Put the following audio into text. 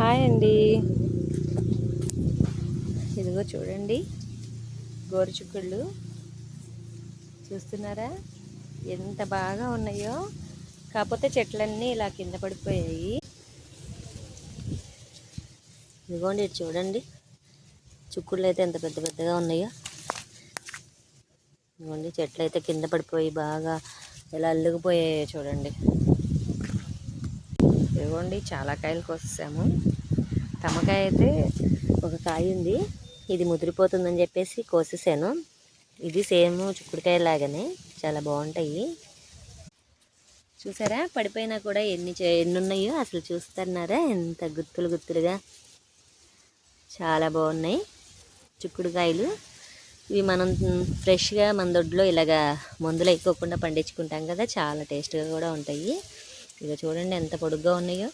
Hi అండి. ఇదిగో చూడండి, గోరుచిక్కుళ్ళు చూస్తున్నారా ఎంత బాగా ఉన్నాయో. కాకపోతే చెట్లన్నీ ఇలా కింద పడిపోయాయి. ఇదిగోండి, ఇది చూడండి, చిక్కుళ్ళు అయితే ఎంత పెద్ద పెద్దగా ఉన్నాయో. ఇదిగోండి, చెట్లు అయితే కింద పడిపోయి బాగా ఇలా అల్లుకుపోయాయో చూడండి. ఇదిగోండి, చాలా కాయలు కోసాము. తమకాయ అయితే ఒక కాయ ఉంది, ఇది ముదిరిపోతుందని చెప్పేసి కోసేసాను. ఇది సేమ్ చిక్కుడుకాయ లాగానే చాలా బాగుంటాయి. చూసారా, పడిపోయినా కూడా ఎన్ని ఉన్నాయో అసలు చూస్తున్నారా, ఎంత గుత్తులు గుత్తులుగా. చాలా బాగున్నాయి చిక్కుడుకాయలు. ఇవి మనం ఫ్రెష్గా మన దొడ్లో ఇలాగా మందులు వేయకోకుండా పండించుకుంటాం కదా, చాలా టేస్ట్గా కూడా ఉంటాయి. ఇక చూడండి ఎంత పొడుగ్గా ఉన్నాయో.